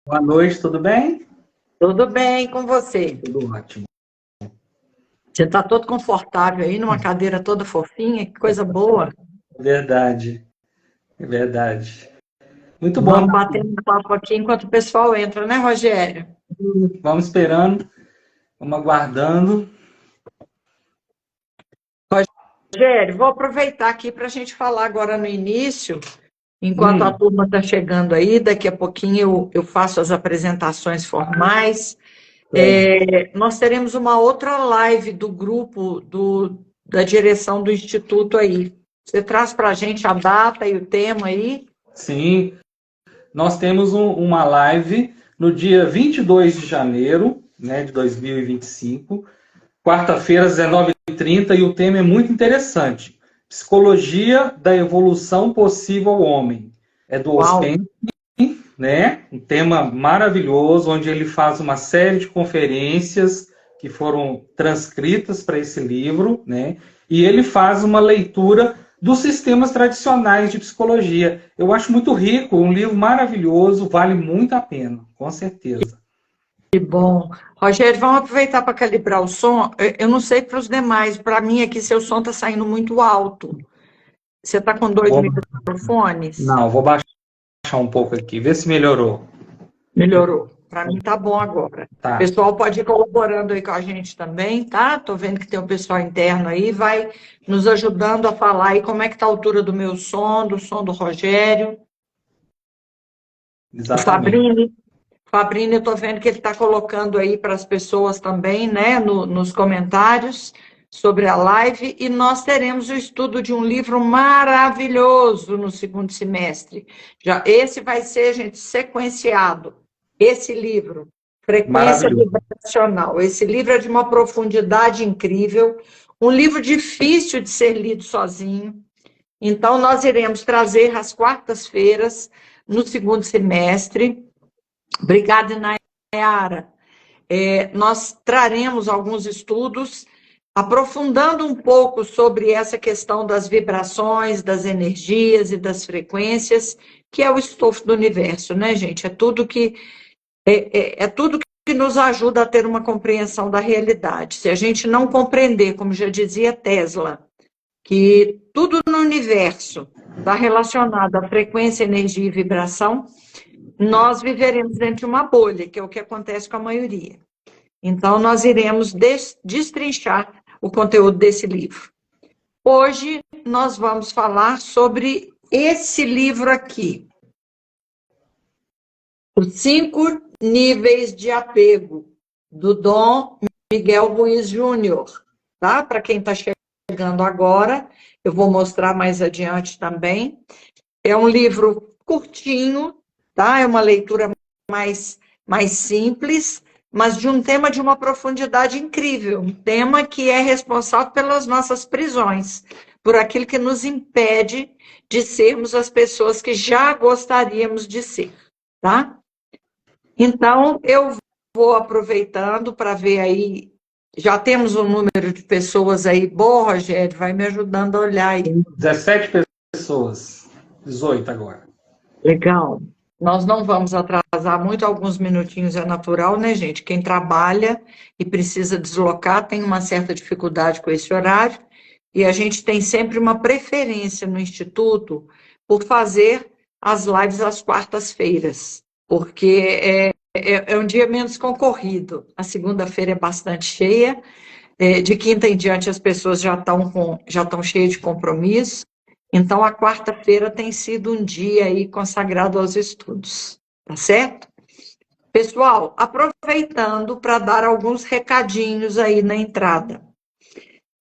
Boa noite, tudo bem? Tudo bem com você? Tudo ótimo. Você está todo confortável aí, numa cadeira toda fofinha, que coisa boa. É verdade, é verdade. Muito bom, Vamos batendo um papo aqui enquanto o pessoal entra, né, Rogério? vamos esperando, vamos aguardando. Rogério, vou aproveitar aqui para a gente falar agora no início, enquanto a Hum, turma está chegando aí, daqui a pouquinho eu faço as apresentações formais. Nós teremos uma outra live do grupo da direção do Instituto aí. Você traz para a gente a data e o tema aí? sim, nós temos uma live no dia 22 de janeiro, né, de 2025, quarta-feira, às 19h30, e o tema é muito interessante. Psicologia da evolução possível ao homem. É do Uau! Ospem, né? Um tema maravilhoso, onde ele faz uma série de conferências que foram transcritas para esse livro, né? E ele faz uma leitura dos sistemas tradicionais de psicologia. Eu acho muito rico, um livro maravilhoso, vale muito a pena, com certeza. Que bom. Rogério, vamos aproveitar para calibrar o som. Eu não sei para os demais, para mim aqui seu som está saindo muito alto. Você está com dois Vou, microfones? não, vou baixar um pouco aqui, ver se melhorou. Melhorou. Para mim tá bom agora. O Tá. pessoal pode ir colaborando aí com a gente também, tá? Tô vendo que tem um pessoal interno aí, vai nos ajudando a falar aí como é que tá a altura do meu som, do som do Rogério. O Exatamente. Fabrini, eu estou vendo que ele está colocando aí para as pessoas também, né, nos comentários sobre a live, e nós teremos o estudo de um livro maravilhoso no segundo semestre. Esse vai ser, gente, sequenciado. Esse livro, Frequência Maravilhoso. Vibracional. Esse livro é de uma profundidade incrível, um livro difícil de ser lido sozinho. Então, nós iremos trazer às quartas-feiras, no segundo semestre. Obrigada, Nayara. Nós traremos alguns estudos aprofundando um pouco sobre essa questão das vibrações, das energias e das frequências, que é o estofo do universo, né, gente? É tudo que nos ajuda a ter uma compreensão da realidade. Se a gente não compreender, como já dizia Tesla, que tudo no universo está relacionado à frequência, energia e vibração, nós viveremos dentro de uma bolha, que é o que acontece com a maioria. Então, nós iremos destrinchar o conteúdo desse livro. Hoje, nós vamos falar sobre esse livro aqui, Os 5 Níveis de Apego, do Dom Miguel Ruiz Júnior, tá? Para quem está chegando agora, eu vou mostrar mais adiante também. É um livro curtinho, tá? É uma leitura mais simples, mas de um tema de uma profundidade incrível, um tema que é responsável pelas nossas prisões, por aquilo que nos impede de sermos as pessoas que já gostaríamos de ser, tá? Então, eu vou aproveitando para ver aí, já temos um número de pessoas aí, boa, Rogério, vai me ajudando a olhar aí. 17 pessoas, 18 agora. Legal. Nós não vamos atrasar muito, alguns minutinhos é natural, né, gente? Quem trabalha e precisa deslocar tem uma certa dificuldade com esse horário, e a gente tem sempre uma preferência no Instituto por fazer as lives às quartas-feiras, porque é um dia menos concorrido. A segunda-feira é bastante cheia, de quinta em diante as pessoas já estão cheias de compromisso. Então, a quarta-feira tem sido um dia aí consagrado aos estudos, tá certo? Pessoal, aproveitando para dar alguns recadinhos aí na entrada.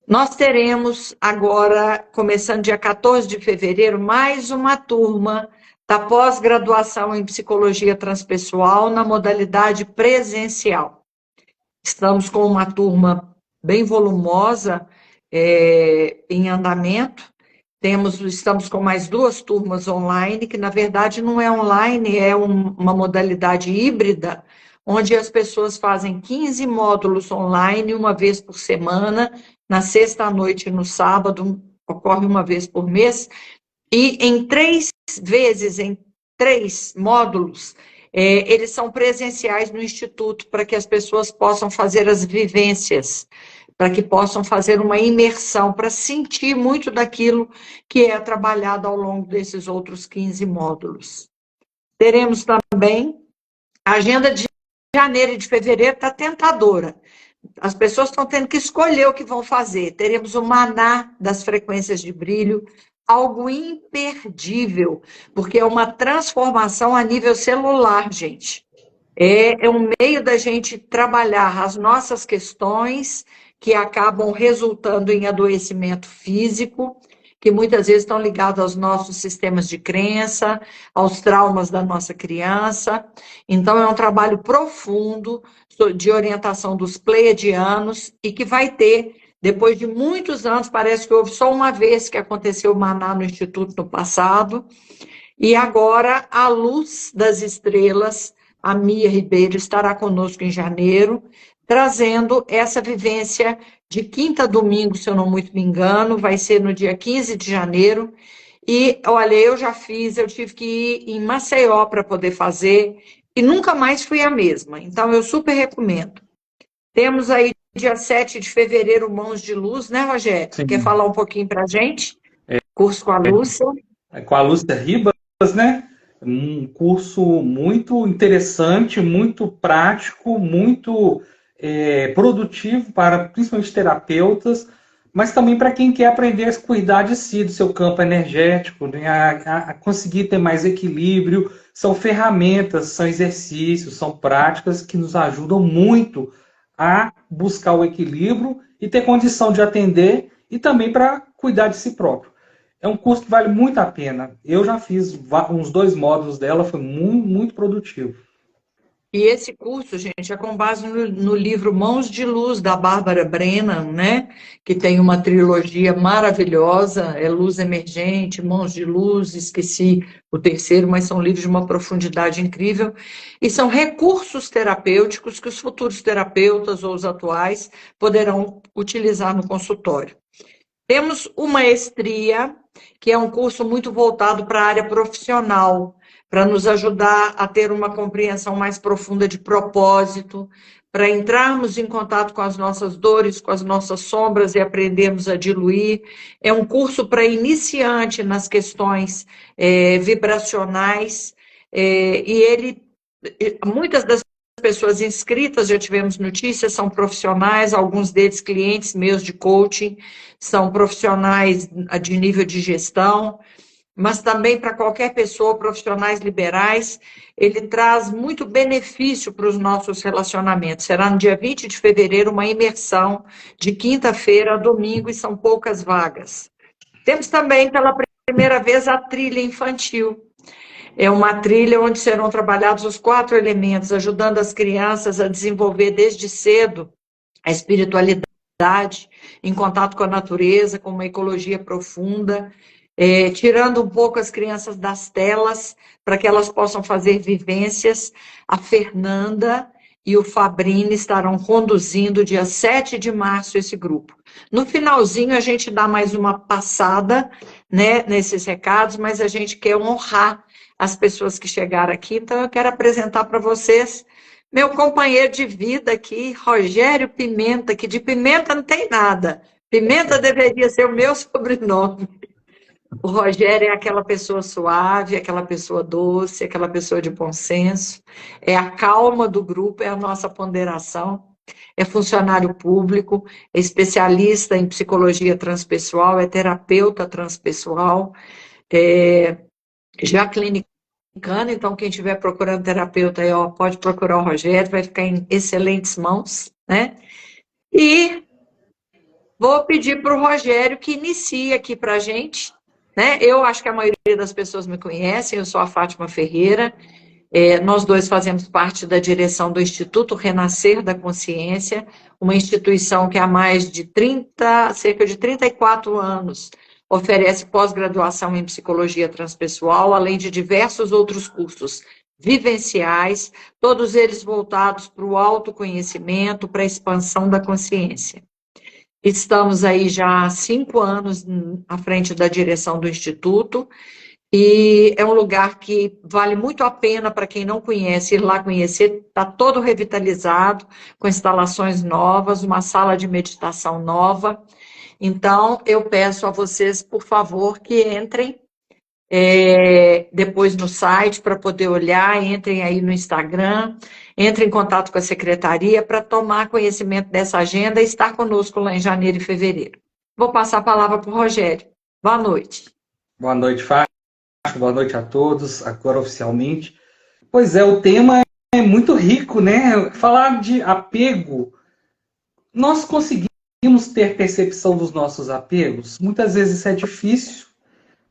Nós teremos agora, começando dia 14 de fevereiro, mais uma turma da pós-graduação em Psicologia Transpessoal na modalidade presencial. Estamos com uma turma bem volumosa em andamento. Estamos com mais 2 turmas online, que na verdade não é online, é uma modalidade híbrida, onde as pessoas fazem 15 módulos online, uma vez por semana, na sexta à noite e no sábado, ocorre uma vez por mês, e em 3 vezes, em 3 módulos, Eles são presenciais no Instituto para que as pessoas possam fazer as vivências, para que possam fazer uma imersão, para sentir muito daquilo que é trabalhado ao longo desses outros 15 módulos. Teremos também a agenda de janeiro e de fevereiro, está tentadora. As pessoas estão tendo que escolher o que vão fazer. Teremos o maná das frequências de brilho, algo imperdível, porque é uma transformação a nível celular, gente. É um meio da gente trabalhar as nossas questões que acabam resultando em adoecimento físico, que muitas vezes estão ligados aos nossos sistemas de crença, aos traumas da nossa criança. Então, é um trabalho profundo de orientação dos pleiadianos e que vai ter, depois de muitos anos, parece que houve só uma vez que aconteceu o Maná no Instituto no passado, e agora a Luz das Estrelas, a Mia Ribeiro, estará conosco em janeiro, trazendo essa vivência de quinta a domingo, se eu não muito me engano, vai ser no dia 15 de janeiro, e olha, eu já fiz, eu tive que ir em Maceió para poder fazer, e nunca mais fui a mesma, então eu super recomendo. Temos aí dia 7 de fevereiro, Mãos de Luz, né, Rogério? Sim. Quer falar um pouquinho para a gente? Curso com a Lúcia. Com a Lúcia Ribas, né? Um curso muito interessante, muito prático, muito produtivo para principalmente terapeutas, mas também para quem quer aprender a cuidar de si, do seu campo energético, né? a conseguir ter mais equilíbrio. São ferramentas, são exercícios, são práticas que nos ajudam muito a buscar o equilíbrio e ter condição de atender e também para cuidar de si próprio. É um curso que vale muito a pena. Eu já fiz uns 2 módulos dela, foi muito, muito produtivo. E esse curso, gente, é com base no livro Mãos de Luz, da Bárbara Brennan, né? Que tem uma trilogia maravilhosa, é Luz Emergente, Mãos de Luz, esqueci o terceiro, mas são livros de uma profundidade incrível. E são recursos terapêuticos que os futuros terapeutas ou os atuais poderão utilizar no consultório. Temos o Maestria, que é um curso muito voltado para a área profissional, para nos ajudar a ter uma compreensão mais profunda de propósito, para entrarmos em contato com as nossas dores, com as nossas sombras e aprendermos a diluir. É um curso para iniciante nas questões vibracionais, e muitas das pessoas inscritas, já tivemos notícias, são profissionais, alguns deles clientes meus de coaching, são profissionais de nível de gestão, mas também para qualquer pessoa, profissionais liberais, ele traz muito benefício para os nossos relacionamentos. Será no dia 20 de fevereiro uma imersão de quinta-feira a domingo e são poucas vagas. Temos também, pela primeira vez, a trilha infantil. É uma trilha onde serão trabalhados os 4 elementos, ajudando as crianças a desenvolver desde cedo a espiritualidade, em contato com a natureza, com uma ecologia profunda, tirando um pouco as crianças das telas, para que elas possam fazer vivências. A Fernanda e o Fabrini estarão conduzindo dia 7 de março esse grupo. No finalzinho, a gente dá mais uma passada, né, nesses recados, mas a gente quer honrar as pessoas que chegaram aqui, então eu quero apresentar para vocês meu companheiro de vida aqui, Rogério Pimenta, que de Pimenta não tem nada. Pimenta deveria ser o meu sobrenome. O Rogério é aquela pessoa suave, aquela pessoa doce, aquela pessoa de bom senso, é a calma do grupo, é a nossa ponderação, é funcionário público, é especialista em psicologia transpessoal, é terapeuta transpessoal, já clinicando, então quem estiver procurando terapeuta aí, ó, pode procurar o Rogério, vai ficar em excelentes mãos, né? E vou pedir para o Rogério que inicie aqui para a gente, né? Eu acho que a maioria das pessoas me conhecem, eu sou a Fátima Ferreira, nós dois fazemos parte da direção do Instituto Renascer da Consciência, uma instituição que há mais de cerca de 34 anos, oferece pós-graduação em psicologia transpessoal, além de diversos outros cursos vivenciais, todos eles voltados para o autoconhecimento, para a expansão da consciência. Estamos aí já há 5 anos à frente da direção do Instituto E é um lugar que vale muito a pena para quem não conhece ir lá conhecer. Está todo revitalizado, com instalações novas, uma sala de meditação nova. Então, eu peço a vocês, por favor, que entrem depois no site para poder olhar, entrem aí no Instagram, entrem em contato com a secretaria para tomar conhecimento dessa agenda e estar conosco lá em janeiro e fevereiro. Vou passar a palavra para o Rogério. Boa noite. Boa noite, Fátima. Boa noite a todos, agora oficialmente. Pois é, o tema é muito rico, né? Falar de apego, nós conseguimos ter percepção dos nossos apegos? Muitas vezes isso é difícil,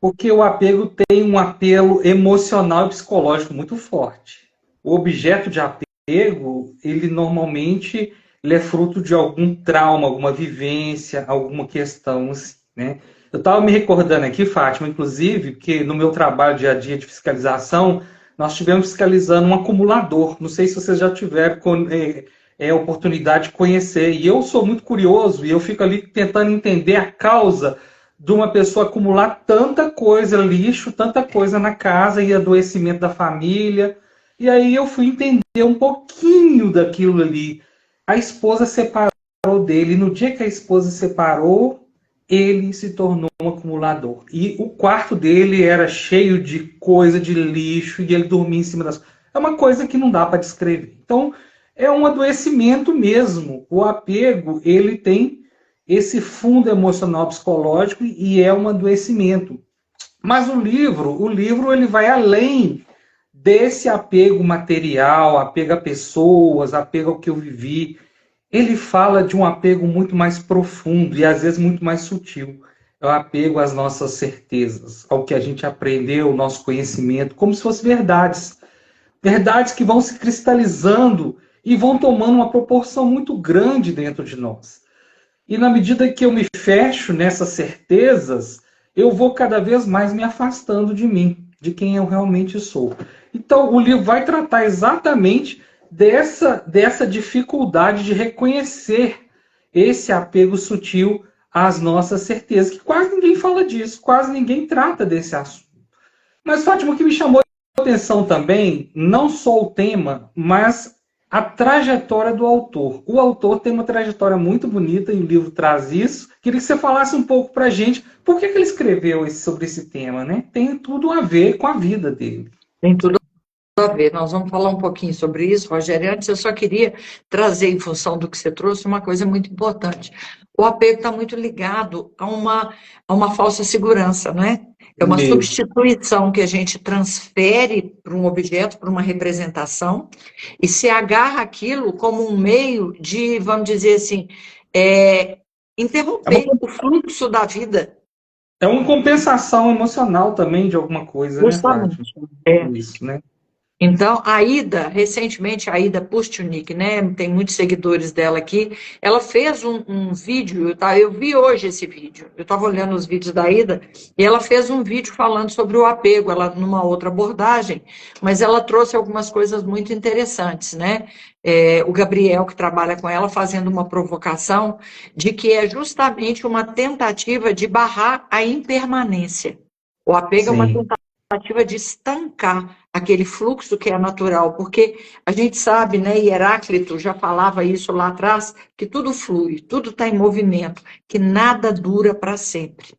porque o apego tem um apelo emocional e psicológico muito forte. O objeto de apego, ele normalmente ele é fruto de algum trauma, alguma vivência, alguma questão, assim, né? Eu estava me recordando aqui, Fátima, inclusive, que no meu trabalho dia a dia de fiscalização, nós estivemos fiscalizando um acumulador. Não sei se vocês já tiveram oportunidade de conhecer. E eu sou muito curioso e eu fico ali tentando entender a causa de uma pessoa acumular tanta coisa, lixo, tanta coisa na casa e adoecimento da família. E aí eu fui entender um pouquinho daquilo ali. A esposa separou dele. No dia que a esposa separou, ele se tornou um acumulador. E o quarto dele era cheio de coisa, de lixo, e ele dormia em cima das coisas. É uma coisa que não dá para descrever. Então, é um adoecimento mesmo. O apego, ele tem esse fundo emocional psicológico e é um adoecimento. Mas o livro ele vai além desse apego material, apego a pessoas, apego ao que eu vivi. Ele fala de um apego muito mais profundo e às vezes muito mais sutil. É o apego às nossas certezas, ao que a gente aprendeu, o nosso conhecimento, como se fossem verdades. Verdades que vão se cristalizando e vão tomando uma proporção muito grande dentro de nós. E na medida que eu me fecho nessas certezas, eu vou cada vez mais me afastando de mim, de quem eu realmente sou. Então, o livro vai tratar exatamente dessa dificuldade de reconhecer esse apego sutil às nossas certezas, que quase ninguém fala disso, quase ninguém trata desse assunto. Mas, Fátima, o que me chamou a atenção também, não só o tema, mas a trajetória do autor. O autor tem uma trajetória muito bonita e o livro traz isso. Queria que você falasse um pouco para a gente por que ele escreveu sobre esse tema, né? Tem tudo a ver com a vida dele. Tem tudo a ver. Nós vamos falar um pouquinho sobre isso, Rogério. Antes, eu só queria trazer, em função do que você trouxe, uma coisa muito importante. O apego está muito ligado a uma falsa segurança, não é? É uma substituição que a gente transfere para um objeto, para uma representação, e se agarra aquilo como um meio de, vamos dizer assim, interromper o fluxo da vida. É uma compensação emocional também de alguma coisa, né, Fátima? Isso, né? Então, a Ida, recentemente, a Ida Pustulnik, né, tem muitos seguidores dela aqui, ela fez um vídeo, eu vi hoje esse vídeo, eu estava olhando os vídeos da Ida, e ela fez um vídeo falando sobre o apego, ela numa outra abordagem, mas ela trouxe algumas coisas muito interessantes, né? O Gabriel, que trabalha com ela, fazendo uma provocação de que é justamente uma tentativa de barrar a impermanência. O apego é uma tentativa de estancar aquele fluxo que é natural, porque a gente sabe, né, e Heráclito já falava isso lá atrás, que tudo flui, tudo está em movimento, que nada dura para sempre.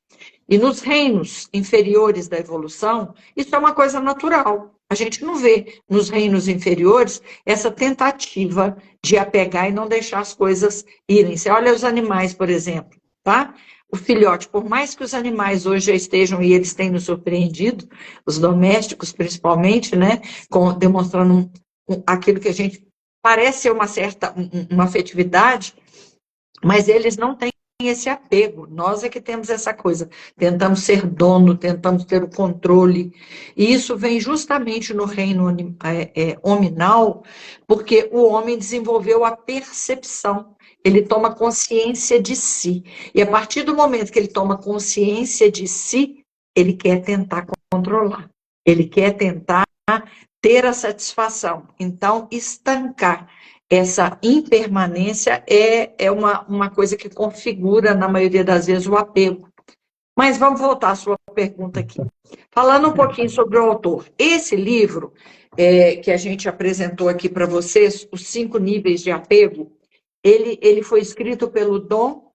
E nos reinos inferiores da evolução, isso é uma coisa natural. A gente não vê nos reinos inferiores essa tentativa de apegar e não deixar as coisas irem. Você olha os animais, por exemplo, tá? O filhote, por mais que os animais hoje já estejam, e eles têm nos surpreendido, os domésticos principalmente, né, demonstrando aquilo que a gente parece ser uma afetividade, mas eles não têm esse apego. Nós é que temos essa coisa, tentamos ser dono, tentamos ter o controle, e isso vem justamente no reino hominal, porque o homem desenvolveu a percepção. Ele toma consciência de si. E a partir do momento que ele toma consciência de si, ele quer tentar controlar. Ele quer tentar ter a satisfação. Então, estancar essa impermanência é uma coisa que configura, na maioria das vezes, o apego. Mas vamos voltar à sua pergunta aqui. Falando um pouquinho sobre o autor. Esse livro que a gente apresentou aqui para vocês, Os 5 Níveis de Apego, ele foi escrito pelo Dom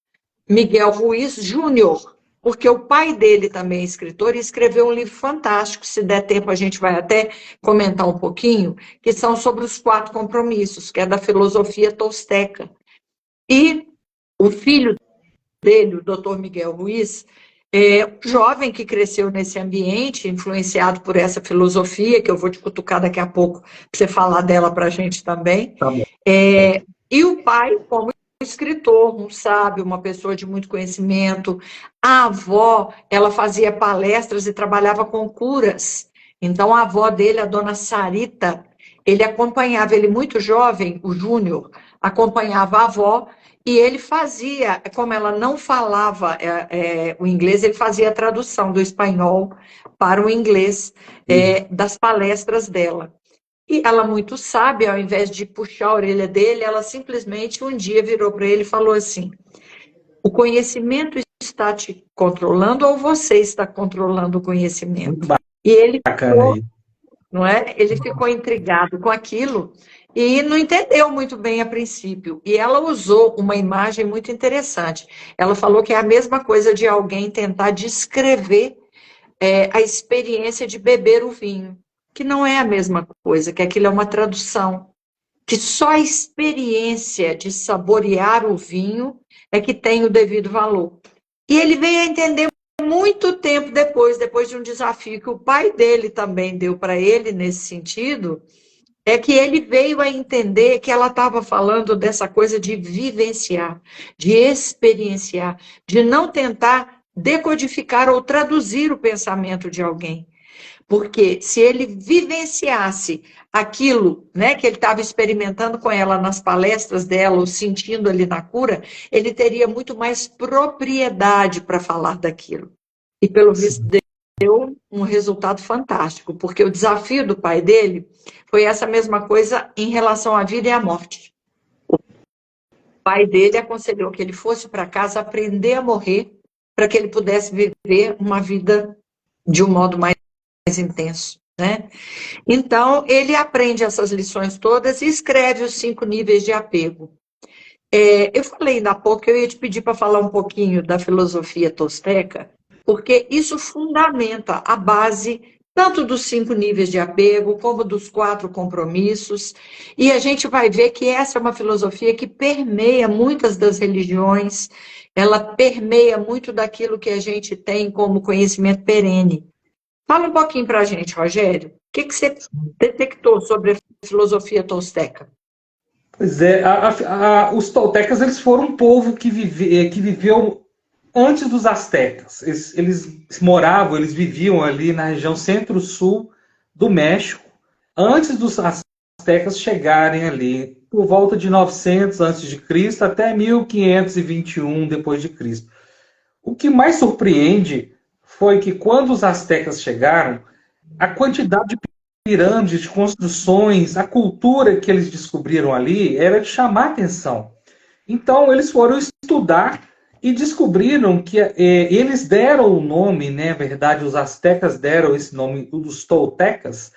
Miguel Ruiz Júnior, porque o pai dele também é escritor e escreveu um livro fantástico, se der tempo a gente vai até comentar um pouquinho, que são sobre os 4 compromissos, que é da filosofia tolsteca. E o filho dele, o doutor Miguel Ruiz, um jovem que cresceu nesse ambiente, influenciado por essa filosofia, que eu vou te cutucar daqui a pouco, para você falar dela para a gente também. Tá bom. E o pai, como escritor, um sábio, uma pessoa de muito conhecimento. A avó, ela fazia palestras e trabalhava com curas. Então, a avó dele, a dona Sarita, ele acompanhava, ele muito jovem, o Júnior, acompanhava a avó e ele fazia, como ela não falava o inglês, ele fazia a tradução do espanhol para o inglês das palestras dela. E ela, muito sábia, ao invés de puxar a orelha dele, ela simplesmente um dia virou para ele e falou assim: o conhecimento está te controlando ou você está controlando o conhecimento? E ele ficou, não é? Ele ficou intrigado com aquilo e não entendeu muito bem a princípio. E ela usou uma imagem muito interessante. Ela falou que é a mesma coisa de alguém tentar descrever a experiência de beber o vinho, que não é a mesma coisa, que aquilo é uma tradução, que só a experiência de saborear o vinho é que tem o devido valor. E ele veio a entender muito tempo depois de um desafio que o pai dele também deu para ele nesse sentido, é que ele veio a entender que ela estava falando dessa coisa de vivenciar, de experienciar, de não tentar decodificar ou traduzir o pensamento de alguém. Porque se ele vivenciasse aquilo, né, que ele estava experimentando com ela nas palestras dela, ou sentindo ali na cura, ele teria muito mais propriedade para falar daquilo. E pelo visto deu um resultado fantástico, porque o desafio do pai dele foi essa mesma coisa em relação à vida e à morte. O pai dele aconselhou que ele fosse para casa aprender a morrer, para que ele pudesse viver uma vida de um modo mais intenso, né? Então, ele aprende essas lições todas e escreve os 5 níveis de apego. Eu falei ainda há pouco que eu ia te pedir para falar um pouquinho da filosofia tolsteca, porque isso fundamenta a base tanto dos 5 níveis de apego, como dos 4 compromissos, e a gente vai ver que essa é uma filosofia que permeia muitas das religiões, ela permeia muito daquilo que a gente tem como conhecimento perene. Fala um pouquinho para a gente, Rogério. O que você detectou sobre a filosofia tolsteca? Pois é, os toltecas eles foram um povo que viveu antes dos astecas. Eles viviam ali na região centro-sul do México, antes dos astecas chegarem ali, por volta de 900 a.C. até 1521 depois de Cristo. O que mais surpreende foi que quando os astecas chegaram, a quantidade de pirâmides, de construções, a cultura que eles descobriram ali era de chamar atenção. Então eles foram estudar e descobriram que eles deram o nome, né, na verdade os astecas deram esse nome dos toltecas,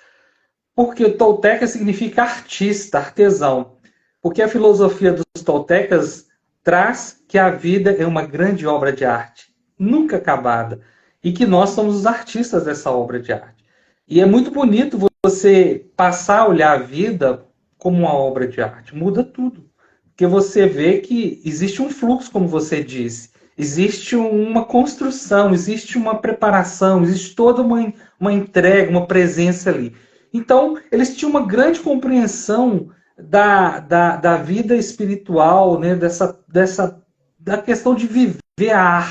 porque tolteca significa artista, artesão. Porque a filosofia dos toltecas traz que a vida é uma grande obra de arte, nunca acabada, e que nós somos os artistas dessa obra de arte. E é muito bonito você passar a olhar a vida como uma obra de arte, muda tudo. Porque você vê que existe um fluxo, como você disse, existe uma construção, existe uma preparação, existe toda uma entrega, uma presença ali. Então, eles tinham uma grande compreensão da vida espiritual, né? Da questão de viver a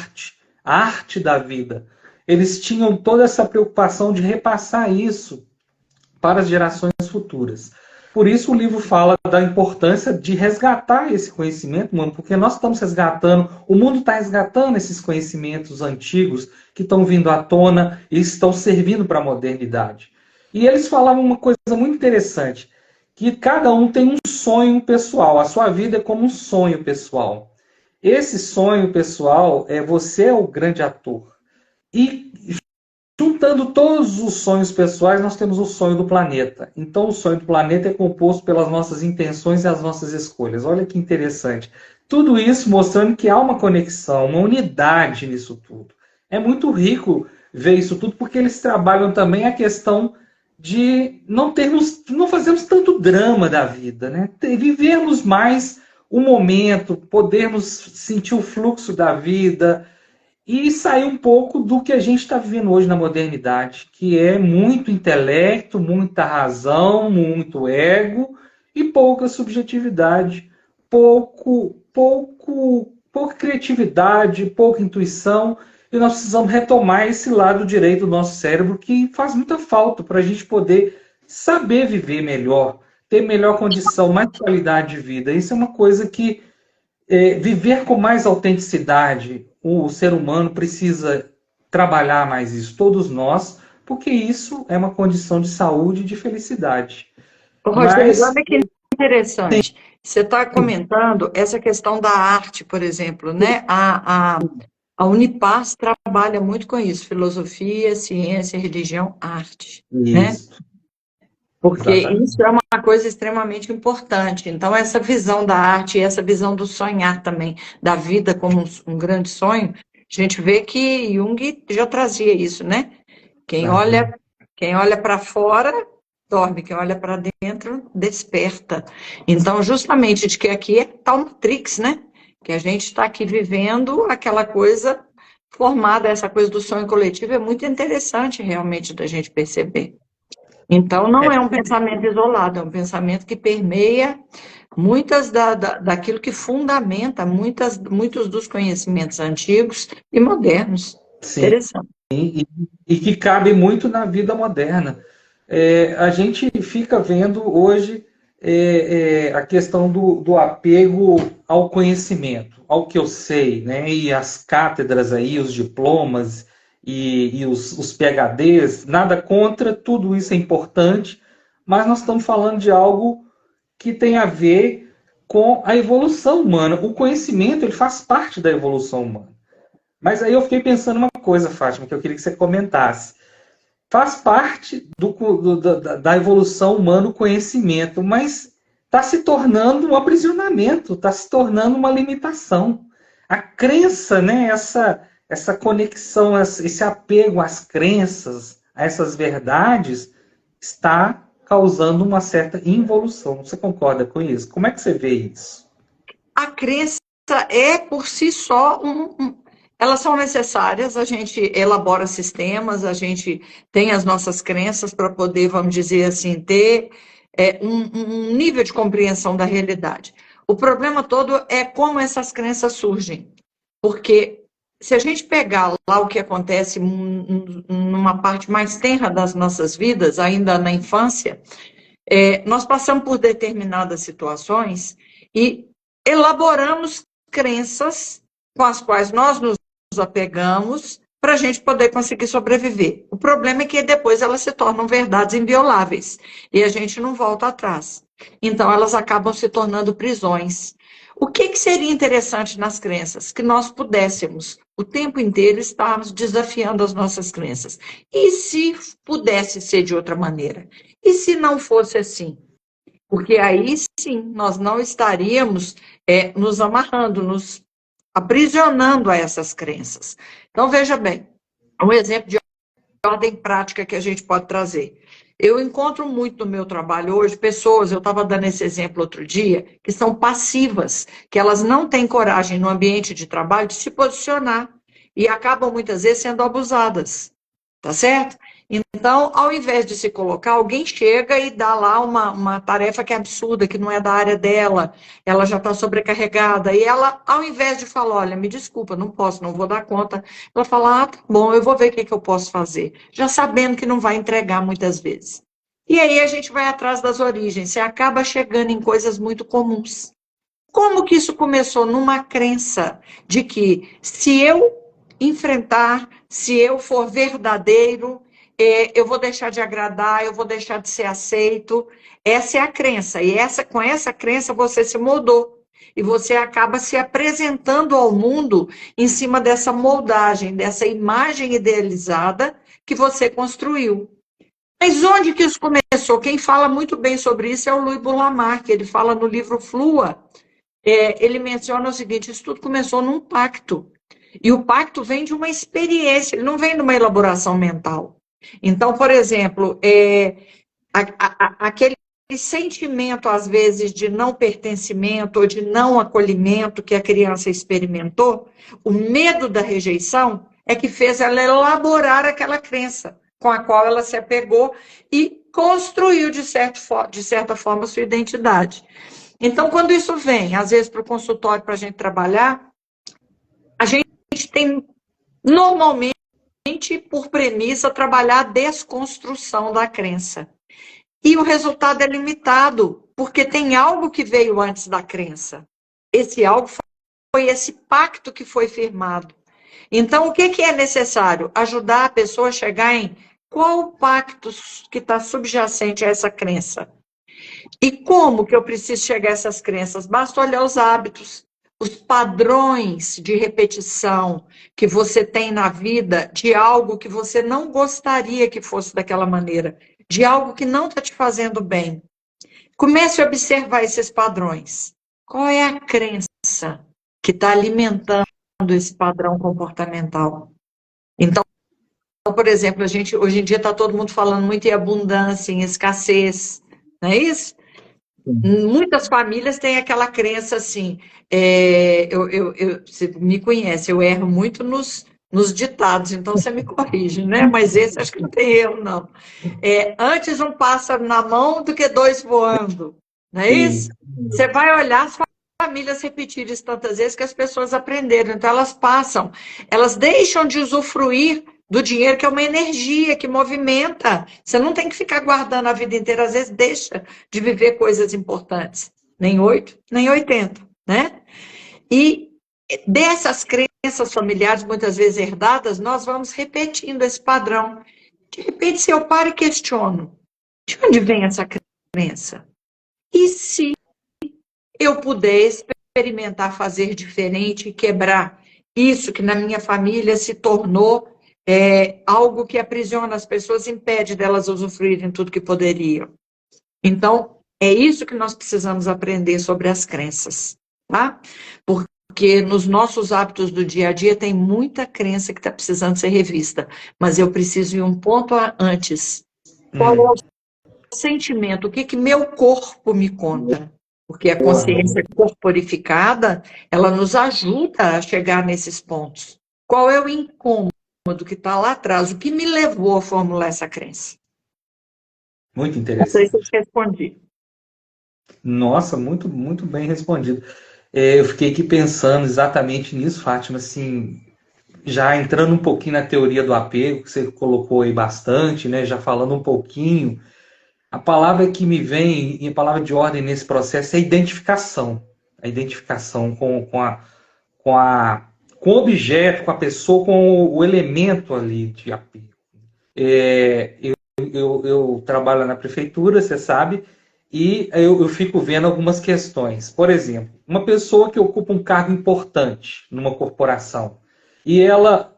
arte da vida. Eles tinham toda essa preocupação de repassar isso para as gerações futuras. Por isso o livro fala da importância de resgatar esse conhecimento, mano, porque nós estamos resgatando, o mundo está resgatando esses conhecimentos antigos que estão vindo à tona e estão servindo para a modernidade. E eles falavam uma coisa muito interessante, que cada um tem um sonho pessoal, a sua vida é como um sonho pessoal. Esse sonho pessoal, você é o grande ator. E juntando todos os sonhos pessoais, nós temos o sonho do planeta. Então, o sonho do planeta é composto pelas nossas intenções e as nossas escolhas. Olha que interessante. Tudo isso mostrando que há uma conexão, uma unidade nisso tudo. É muito rico ver isso tudo, porque eles trabalham também a questão de não fazermos tanto drama da vida, né? Vivermos mais o momento, podermos sentir o fluxo da vida, e sair um pouco do que a gente está vivendo hoje na modernidade, que é muito intelecto, muita razão, muito ego e pouca subjetividade, pouca criatividade, pouca intuição. E nós precisamos retomar esse lado direito do nosso cérebro que faz muita falta para a gente poder saber viver melhor, ter melhor condição, mais qualidade de vida. Isso é uma coisa que viver com mais autenticidade, o ser humano precisa trabalhar mais isso, todos nós, porque isso é uma condição de saúde e de felicidade. Ô, Rogério, Mas, olha que interessante. Você está comentando essa questão da arte, por exemplo, né? A Unipar trabalha muito com isso, filosofia, ciência, religião, arte, né? isso, Porque exatamente. isso é uma coisa extremamente importante. Então, essa visão da arte e essa visão do sonhar também, da vida como um grande sonho, a gente vê que Jung já trazia isso, né? Quem Trazia. olha, quem olha para fora, dorme, quem olha para dentro, desperta. Então, justamente de que aqui é tal Matrix, né? Que a gente está aqui vivendo aquela coisa formada, essa coisa do sonho coletivo, é muito interessante realmente da gente perceber. Então, não é um pensamento isolado, é um pensamento que permeia muitas daquilo que fundamenta muitos dos conhecimentos antigos e modernos. Sim, Interessante. e que cabe muito na vida moderna. A gente fica vendo hoje a questão do apego ao conhecimento, ao que eu sei, né? E as cátedras aí, os diplomas e os PhDs, nada contra, tudo isso é importante, mas nós estamos falando de algo que tem a ver com a evolução humana. O conhecimento ele faz parte da evolução humana. Mas aí eu fiquei pensando uma coisa, Fátima, que eu queria que você comentasse. Faz parte da evolução humana o conhecimento, mas está se tornando um aprisionamento, está se tornando uma limitação. A crença, né, essa conexão, esse apego às crenças, a essas verdades, está causando uma certa involução. Você concorda com isso? Como é que você vê isso? A crença é, por si só, elas são necessárias, a gente elabora sistemas, a gente tem as nossas crenças para poder, vamos dizer assim, ter um nível de compreensão da realidade. O problema todo é como essas crenças surgem. Porque se a gente pegar lá o que acontece numa parte mais tenra das nossas vidas, ainda na infância, nós passamos por determinadas situações e elaboramos crenças com as quais nós nos apegamos para a gente poder conseguir sobreviver. O problema é que depois elas se tornam verdades invioláveis e a gente não volta atrás. Então elas acabam se tornando prisões. O que seria interessante nas crenças? Que nós pudéssemos o tempo inteiro estarmos desafiando as nossas crenças. E se pudesse ser de outra maneira? E se não fosse assim? Porque aí sim, nós não estaríamos nos amarrando, nos aprisionando a essas crenças. Então, veja bem, um exemplo de ordem prática que a gente pode trazer. Eu encontro muito no meu trabalho hoje pessoas, eu estava dando esse exemplo outro dia, que são passivas, que elas não têm coragem no ambiente de trabalho de se posicionar e acabam muitas vezes sendo abusadas, tá certo? Então, ao invés de se colocar, alguém chega e dá lá uma tarefa que é absurda, que não é da área dela, ela já está sobrecarregada, e ela, ao invés de falar, olha, me desculpa, não posso, não vou dar conta, ela fala, ah, tá bom, eu vou ver o que eu posso fazer, já sabendo que não vai entregar muitas vezes. E aí a gente vai atrás das origens, você acaba chegando em coisas muito comuns. Como que isso começou? Numa crença de que se eu enfrentar, se eu for verdadeiro, eu vou deixar de agradar, eu vou deixar de ser aceito. Essa é a crença. E com essa crença você se moldou. e você acaba se apresentando ao mundo em cima dessa moldagem, dessa imagem idealizada que você construiu. Mas onde que isso começou? Quem fala muito bem sobre isso é o Louis Bourlamarque, ele fala no livro Flua, ele menciona o seguinte, isso tudo começou num pacto, e o pacto vem de uma experiência, ele não vem de uma elaboração mental. Então, por exemplo, aquele sentimento, às vezes, de não pertencimento ou de não acolhimento que a criança experimentou, o medo da rejeição é que fez ela elaborar aquela crença com a qual ela se apegou e construiu, de certa forma, sua identidade. Então, quando isso vem, às vezes, para o consultório para a gente trabalhar, a gente tem, normalmente, por premissa, trabalhar a desconstrução da crença. E o resultado é limitado, porque tem algo que veio antes da crença. Esse algo foi esse pacto que foi firmado. Então, o que é necessário? Ajudar a pessoa a chegar em qual o pacto que está subjacente a essa crença. E como que eu preciso chegar a essas crenças? Basta olhar os hábitos, os padrões de repetição que você tem na vida de algo que você não gostaria que fosse daquela maneira, de algo que não está te fazendo bem. Comece a observar esses padrões. Qual é a crença que está alimentando esse padrão comportamental? Então, por exemplo, hoje em dia está todo mundo falando muito em abundância, em escassez, não é isso? Muitas famílias têm aquela crença assim, você me conhece, eu erro muito nos ditados, então você me corrige, né? Mas esse acho que não tem erro, não. Antes um pássaro na mão do que dois voando, não é isso? Você vai olhar as famílias repetirem isso tantas vezes que as pessoas aprenderam, então elas deixam de usufruir do dinheiro, que é uma energia que movimenta. Você não tem que ficar guardando a vida inteira, às vezes deixa de viver coisas importantes. Nem 8, nem 80, né? E dessas crenças familiares, muitas vezes herdadas, nós vamos repetindo esse padrão. De repente, se eu paro e questiono, de onde vem essa crença? E se eu puder experimentar fazer diferente e quebrar isso que na minha família se tornou algo que aprisiona as pessoas, impede delas usufruírem tudo que poderiam. Então, é isso que nós precisamos aprender sobre as crenças, tá? Porque nos nossos hábitos do dia a dia tem muita crença que está precisando ser revista, mas eu preciso ir um ponto antes. Qual é o sentimento? O que meu corpo me conta? Porque a consciência corporificada, ela nos ajuda a chegar nesses pontos. Qual é o incômodo que está lá atrás? O que me levou a formular essa crença? Muito Não sei interessante. se eu te respondi. Nossa, muito, muito bem respondido. Eu fiquei aqui pensando exatamente nisso, Fátima, assim, já entrando um pouquinho na teoria do apego, que você colocou aí bastante, né? Já falando um pouquinho, a palavra que me vem, e a palavra de ordem nesse processo é identificação. A identificação com o objeto, com a pessoa, com o elemento ali de apego. Eu trabalho na prefeitura, você sabe, e eu fico vendo algumas questões. Por exemplo, uma pessoa que ocupa um cargo importante numa corporação e ela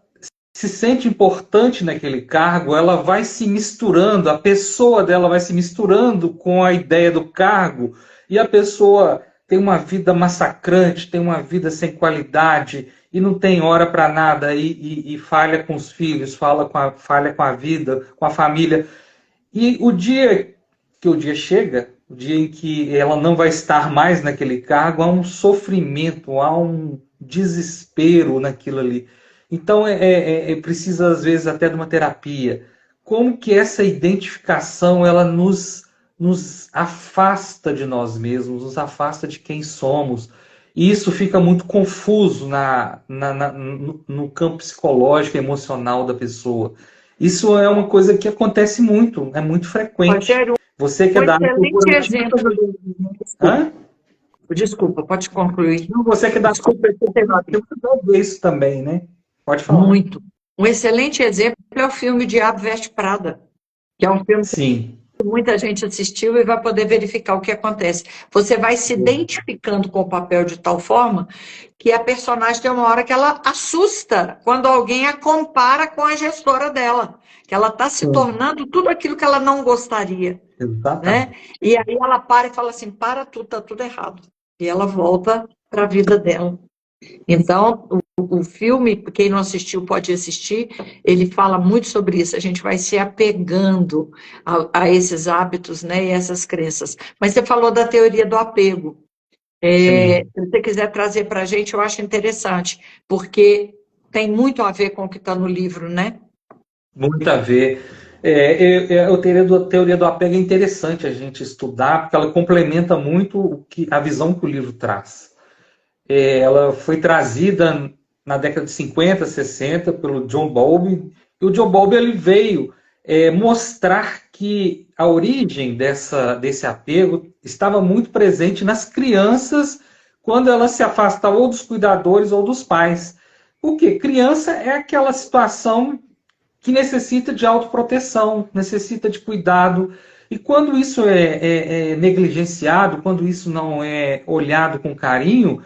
se sente importante naquele cargo, ela vai se misturando, a pessoa dela vai se misturando com a ideia do cargo, e a pessoa tem uma vida massacrante, tem uma vida sem qualidade, e não tem hora para nada, e falha com os filhos, falha com a vida, com a família. E o dia que o dia chega, o dia em que ela não vai estar mais naquele cargo, há um sofrimento, há um desespero naquilo ali. Então, precisa, às vezes, até de uma terapia. Como que essa identificação ela nos afasta de nós mesmos, nos afasta de quem somos. E isso fica muito confuso no campo psicológico e emocional da pessoa. Isso é uma coisa que acontece muito, é muito frequente. Rogério, Você que é da área excelente corporativa... exemplo. Desculpa, pode concluir. Não, você que é da área corporativa vê isso também, né? Pode falar. Muito. Um excelente exemplo é o filme Diabo Veste Prada, que é um filme Sim. muita gente assistiu e vai poder verificar o que acontece. Você vai se identificando com o papel de tal forma que a personagem tem uma hora que ela assusta quando alguém a compara com a gestora dela, que ela está se Sim, tornando tudo aquilo que ela não gostaria, né? exatamente. E aí ela para e fala assim, para tudo, tá tudo errado. E ela volta para a vida dela. Então, o filme, quem não assistiu pode assistir, ele fala muito sobre isso. A gente vai se apegando a esses hábitos, né, e essas crenças. Mas você falou da teoria do apego. Sim, Se você quiser trazer para a gente, eu acho interessante, porque tem muito a ver com o que está no livro, né? muito a ver. A teoria do apego é interessante a gente estudar, porque ela complementa muito a visão que o livro traz. Ela foi trazida na década de 50, 60 pelo John Bowlby, e o John Bowlby ele veio mostrar que a origem desse apego estava muito presente nas crianças quando elas se afastam ou dos cuidadores ou dos pais. Porque criança é aquela situação que necessita de autoproteção, necessita de cuidado. E quando isso é negligenciado, quando isso não é olhado com carinho,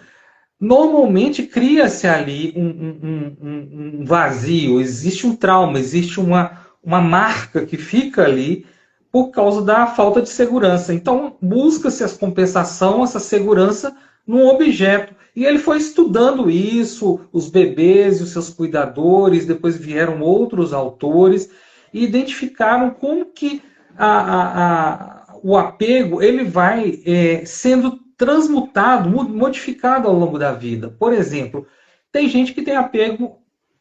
normalmente cria-se ali um vazio, existe um trauma, existe uma marca que fica ali por causa da falta de segurança. Então, busca-se a compensação, essa segurança num objeto. E ele foi estudando isso, os bebês e os seus cuidadores, depois vieram outros autores e identificaram como que o apego ele vai sendo transmutado, modificado ao longo da vida. Por exemplo, tem gente que tem apego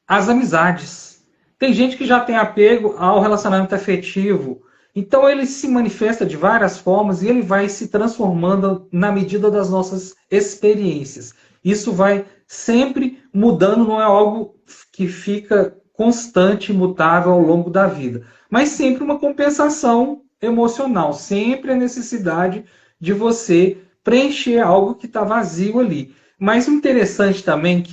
às amizades. Tem gente que já tem apego ao relacionamento afetivo. Então ele se manifesta de várias formas e ele vai se transformando na medida das nossas experiências. Isso vai sempre mudando, não é algo que fica constante, imutável ao longo da vida, mas sempre uma compensação emocional, sempre a necessidade de você preencher algo que está vazio ali. Mas o interessante também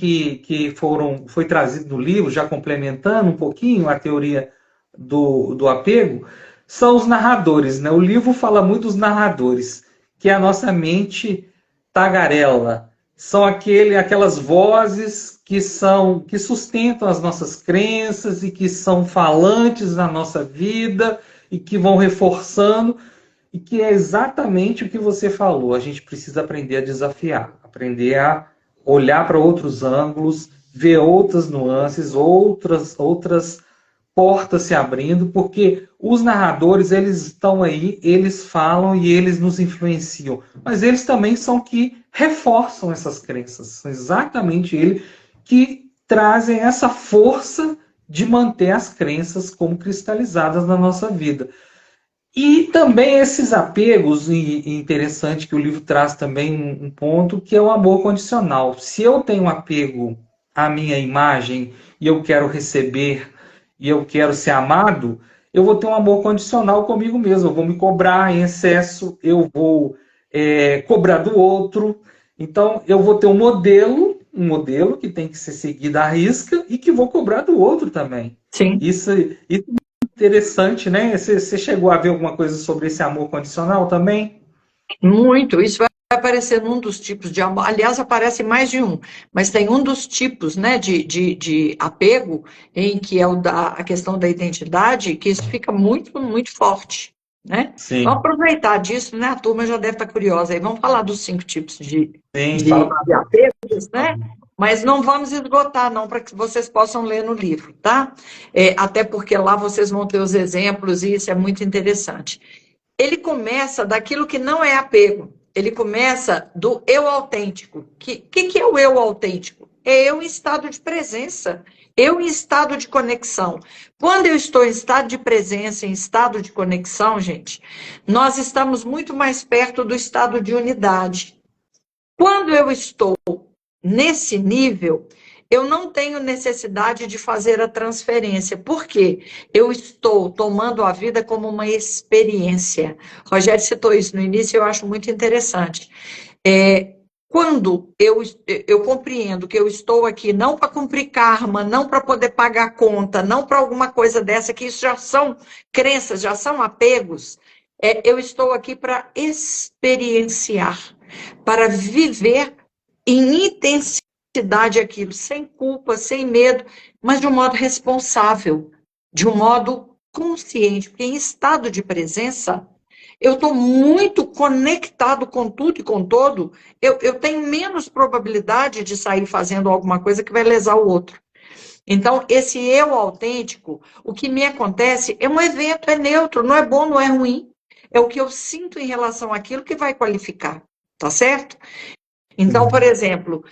foi trazido no livro, já complementando um pouquinho a teoria do apego, são os narradores. Né? O livro fala muito dos narradores, que é a nossa mente tagarela. São aquelas vozes que sustentam as nossas crenças e que são falantes na nossa vida e que vão reforçando e que é exatamente o que você falou. A gente precisa aprender a desafiar, aprender a olhar para outros ângulos, ver outras nuances, outras portas se abrindo, porque os narradores, eles estão aí, eles falam e eles nos influenciam, mas eles também são que reforçam essas crenças. São exatamente eles que trazem essa força de manter as crenças como cristalizadas na nossa vida. E também esses apegos, e interessante que o livro traz também um ponto, que é o amor condicional. Se eu tenho um apego à minha imagem e eu quero receber e eu quero ser amado, eu vou ter um amor condicional comigo mesmo. Eu vou me cobrar em excesso, eu vou cobrar do outro. Então, eu vou ter um modelo que tem que ser seguido à risca e que vou cobrar do outro também. Sim. Isso interessante, né? Você chegou a ver alguma coisa sobre esse amor condicional também? Muito. Isso vai aparecer num dos tipos de amor. Aliás, aparece mais de um, mas tem um dos tipos, né, de apego, em que é a questão da identidade, que isso fica muito, muito forte, né? Vamos Sim, aproveitar disso, né? A turma já deve estar curiosa aí. Vamos falar dos 5 tipos sim, fala de pra apegos, né? gente. Mas não vamos esgotar, não, para que vocês possam ler no livro, tá? Até porque lá vocês vão ter os exemplos e isso é muito interessante. Ele começa daquilo que não é apego. Ele começa do eu autêntico. Que é o eu autêntico? É eu em estado de presença, eu em estado de conexão. Quando eu estou em estado de presença, em estado de conexão, gente, nós estamos muito mais perto do estado de unidade. Quando eu estou nesse nível, eu não tenho necessidade de fazer a transferência, porque eu estou tomando a vida como uma experiência. Rogério citou isso no início, eu acho muito interessante. Quando eu compreendo que eu estou aqui não para cumprir karma, não para poder pagar conta, não para alguma coisa dessa, que isso já são crenças, já são apegos, Eu estou aqui para experienciar, para viver em intensidade aquilo, sem culpa, sem medo, mas de um modo responsável, de um modo consciente, porque em estado de presença, eu estou muito conectado com tudo e com todo, eu tenho menos probabilidade de sair fazendo alguma coisa que vai lesar o outro. Então, esse eu autêntico, o que me acontece é um evento, é neutro, não é bom, não é ruim. É o que eu sinto em relação àquilo que vai qualificar, tá certo? Então, por exemplo,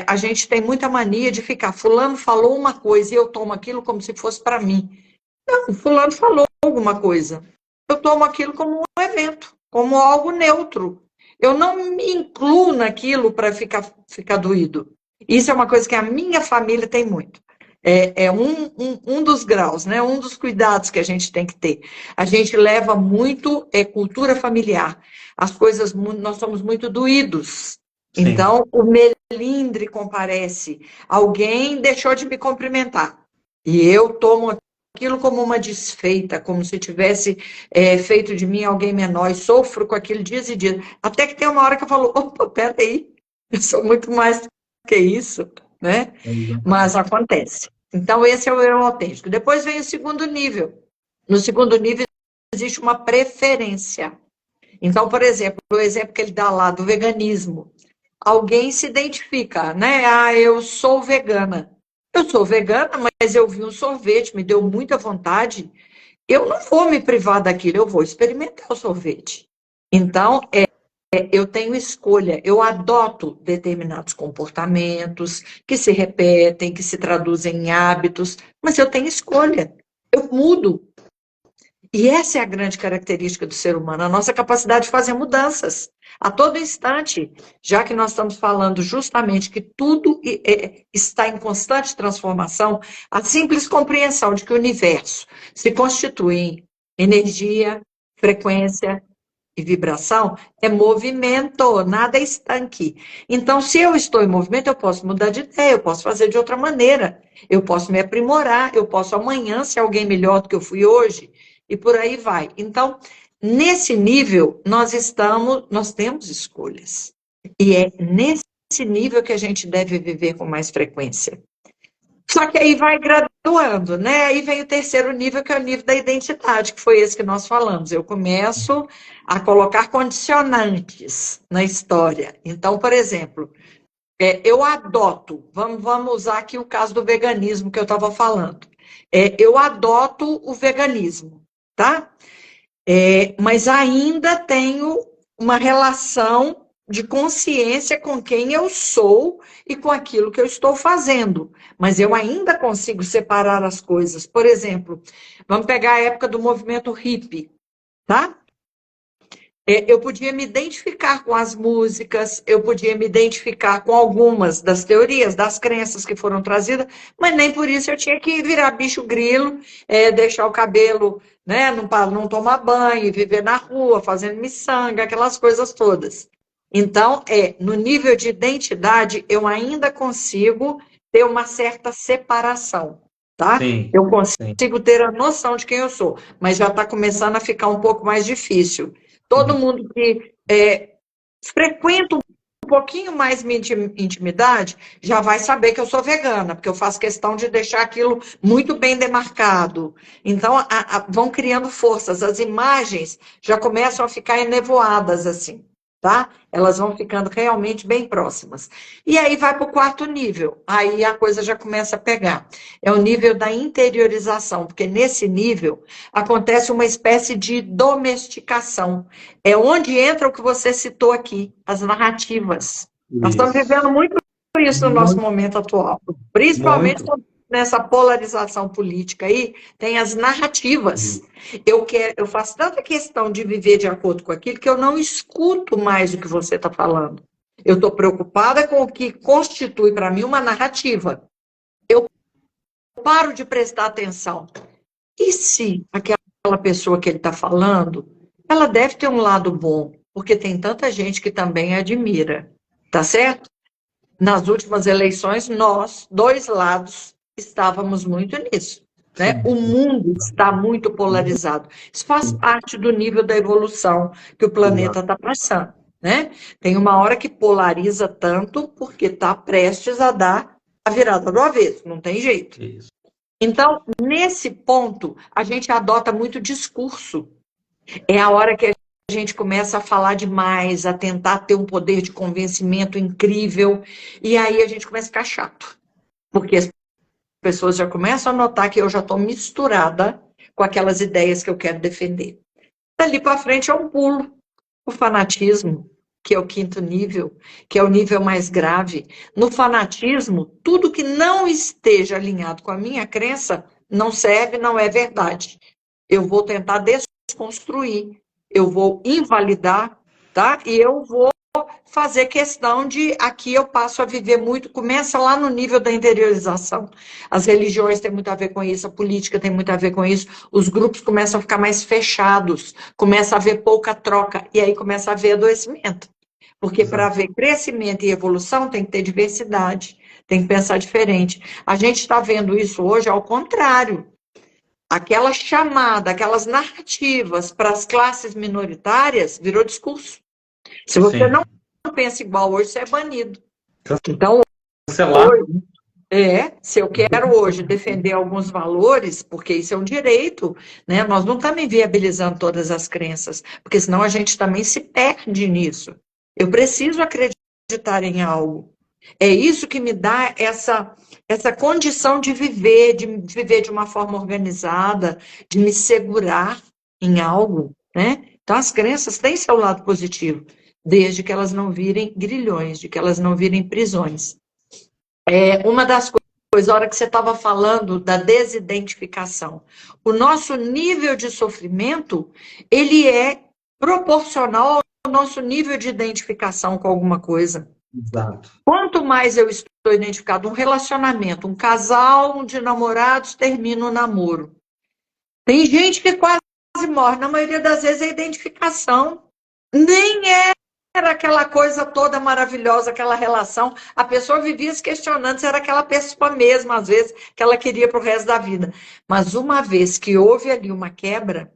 a gente tem muita mania de ficar, fulano falou uma coisa e eu tomo aquilo como se fosse para mim. Não, fulano falou alguma coisa. Eu tomo aquilo como um evento, como algo neutro. Eu não me incluo naquilo para ficar doído. Isso é uma coisa que a minha família tem muito. É um dos graus, né? Um dos cuidados que a gente tem que ter. A gente leva muito cultura familiar. As coisas, nós somos muito doídos. Sim. Então, o melindre comparece. Alguém deixou de me cumprimentar. E eu tomo aquilo como uma desfeita, como se tivesse feito de mim alguém menor, e sofro com aquilo dias e dias. Até que tem uma hora que eu falo, opa, peraí, eu sou muito mais do que isso, né? Mas acontece. Então, esse é o eu autêntico. Depois vem o segundo nível. No segundo nível, existe uma preferência. Então, por exemplo, o exemplo que ele dá lá do veganismo. Alguém se identifica, né? Ah, eu sou vegana. Eu sou vegana, mas eu vi um sorvete, me deu muita vontade. Eu não vou me privar daquilo, eu vou experimentar o sorvete. Então, eu tenho escolha, eu adoto determinados comportamentos que se repetem, que se traduzem em hábitos, mas eu tenho escolha, eu mudo. E essa é a grande característica do ser humano, a nossa capacidade de fazer mudanças a todo instante, já que nós estamos falando justamente que tudo está em constante transformação, a simples compreensão de que o universo se constitui em energia, frequência e vibração é movimento, nada é estanque. Então, se eu estou em movimento, eu posso mudar de ideia, eu posso fazer de outra maneira, eu posso me aprimorar, eu posso amanhã ser alguém melhor do que eu fui hoje, e por aí vai. Então, nesse nível, nós temos escolhas. E é nesse nível que a gente deve viver com mais frequência. Só que aí vai graduando, né? Aí vem o terceiro nível, que é o nível da identidade, que foi esse que nós falamos. Eu começo a colocar condicionantes na história. Então, por exemplo, eu adoto, vamos usar aqui o caso do veganismo que eu estava falando. Eu adoto o veganismo, tá? Mas ainda tenho uma relação de consciência com quem eu sou e com aquilo que eu estou fazendo. Mas eu ainda consigo separar as coisas. Por exemplo, vamos pegar a época do movimento hippie, tá? Eu podia me identificar com as músicas, eu podia me identificar com algumas das teorias, das crenças que foram trazidas, mas nem por isso eu tinha que virar bicho grilo, deixar o cabelo, né, não tomar banho, viver na rua, fazendo miçanga, aquelas coisas todas. Então, no nível de identidade, eu ainda consigo ter uma certa separação, tá? Sim, Eu sim. consigo ter a noção de quem eu sou, mas já está começando a ficar um pouco mais difícil. Todo mundo que frequenta um pouquinho mais minha intimidade já vai saber que eu sou vegana, porque eu faço questão de deixar aquilo muito bem demarcado. Então, vão criando forças. As imagens já começam a ficar enevoadas, assim, tá? Elas vão ficando realmente bem próximas. E aí vai para o quarto nível. Aí a coisa já começa a pegar. É o nível da interiorização, porque nesse nível acontece uma espécie de domesticação. É onde entra o que você citou aqui, as narrativas. Nós estamos vivendo muito isso no nosso momento atual, principalmente nessa polarização política aí, tem as narrativas. Eu faço tanta questão de viver de acordo com aquilo que eu não escuto mais o que você está falando. Eu estou preocupada com o que constitui para mim uma narrativa. Eu paro de prestar atenção. E se aquela pessoa que ele está falando, ela deve ter um lado bom, porque tem tanta gente que também admira, tá certo? Nas últimas eleições, nós, dois lados, estávamos muito nisso. né? O mundo está muito polarizado. Isso faz parte do nível da evolução que o planeta está passando, né? Tem uma hora que polariza tanto porque está prestes a dar a virada do avesso, não tem jeito. Isso. Então, nesse ponto, a gente adota muito discurso. É a hora que a gente começa a falar demais, a tentar ter um poder de convencimento incrível, e aí a gente começa a ficar chato. Porque as pessoas já começam a notar que eu já estou misturada com aquelas ideias que eu quero defender. Dali para frente é um pulo. O fanatismo, que é o quinto nível, que é o nível mais grave. No fanatismo, tudo que não esteja alinhado com a minha crença não serve, não é verdade. Eu vou tentar desconstruir, eu vou invalidar, tá? E eu vou fazer questão de, aqui eu passo a viver muito, começa lá no nível da interiorização. As religiões têm muito a ver com isso, a política tem muito a ver com isso, os grupos começam a ficar mais fechados, começa a haver pouca troca, e aí começa a haver adoecimento. Porque para haver crescimento e evolução tem que ter diversidade, tem que pensar diferente. A gente está vendo isso hoje ao contrário. Aquela chamada, aquelas narrativas para as classes minoritárias virou discurso. Se você não pensa igual hoje, você é banido. Então, hoje, se eu quero hoje defender alguns valores, porque isso é um direito, né? Nós não estamos inviabilizando todas as crenças, porque senão a gente também se perde nisso. Eu preciso acreditar em algo. É isso que me dá essa condição de viver de uma forma organizada, de me segurar em algo, né? Então, as crenças têm seu lado positivo, desde que elas não virem grilhões, de que elas não virem prisões. Uma das coisas, a hora que você estava falando da desidentificação, o nosso nível de sofrimento, ele é proporcional ao nosso nível de identificação com alguma coisa. Exato. Quanto mais eu estou identificado, um relacionamento, um casal de namorados termina o namoro. Tem gente que quase morre, na maioria das vezes é identificação. Nem era aquela coisa toda maravilhosa, aquela relação. A pessoa vivia se questionando se era aquela pessoa mesmo, às vezes, que ela queria para o resto da vida. Mas uma vez que houve ali uma quebra,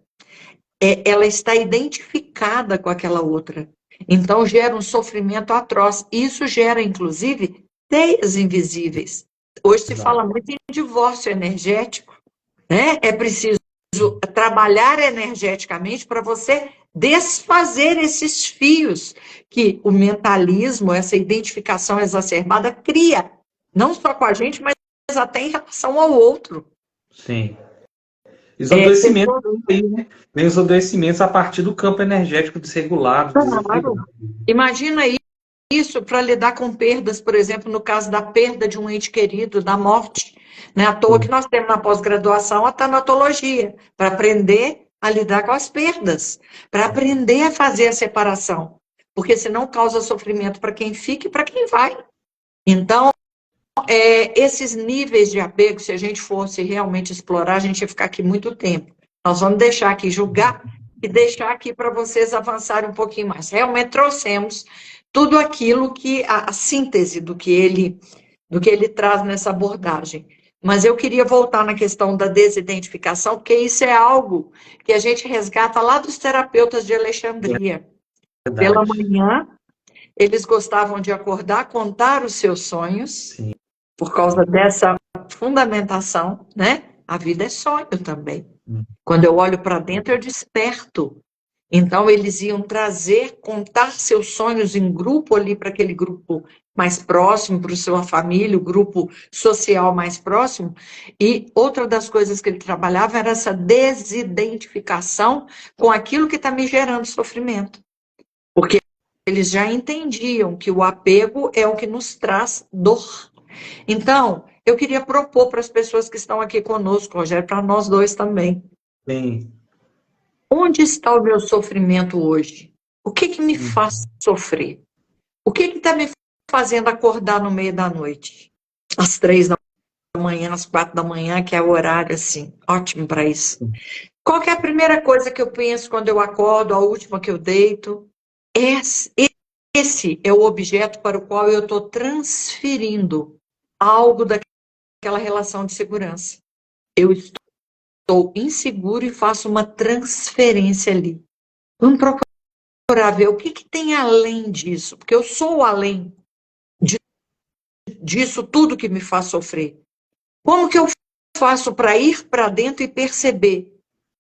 ela está identificada com aquela outra. Então, gera um sofrimento atroz. Isso gera, inclusive, teias invisíveis. Hoje se fala muito em divórcio energético, né? É preciso trabalhar energeticamente para você desfazer esses fios que o mentalismo, essa identificação exacerbada, cria. Não só com a gente, mas até em relação ao outro. Sim. Os adoecimentos vem os adoecimentos a partir do campo energético desregulado. Claro. Imagina isso para lidar com perdas, por exemplo, no caso da perda de um ente querido, da morte. Não é à toa que nós temos na pós-graduação a tanatologia, para aprender a lidar com as perdas, para aprender a fazer a separação, porque senão causa sofrimento para quem fica e para quem vai. Então, esses níveis de apego, se a gente fosse realmente explorar, a gente ia ficar aqui muito tempo. Nós vamos deixar aqui julgar e deixar aqui para vocês avançarem um pouquinho mais. Realmente trouxemos tudo aquilo que, a síntese do que ele traz nessa abordagem. Mas eu queria voltar na questão da desidentificação, porque isso é algo que a gente resgata lá dos terapeutas de Alexandria. Pela manhã, eles gostavam de acordar, contar os seus sonhos, sim, por causa dessa fundamentação, né? A vida é sonho também. Quando eu olho para dentro, eu desperto. Então, eles iam contar seus sonhos em grupo ali, para aquele grupo mais próximo, para a sua família, o grupo social mais próximo. E outra das coisas que ele trabalhava era essa desidentificação com aquilo que está me gerando sofrimento. Porque eles já entendiam que o apego é o que nos traz dor. Então, eu queria propor para as pessoas que estão aqui conosco, Rogério, para nós dois também. Sim. Onde está o meu sofrimento hoje? O que me faz sofrer? O que está me fazendo acordar no meio da noite? Às 3 da manhã, às 4 da manhã, que é o horário, assim, ótimo para isso. Qual que é a primeira coisa que eu penso quando eu acordo, a última que eu deito? Esse é o objeto para o qual eu estou transferindo algo daquela relação de segurança. Eu estou estou inseguro e faço uma transferência ali. Vamos procurar ver o que tem além disso, porque eu sou além disso tudo que me faz sofrer. Como que eu faço para ir para dentro e perceber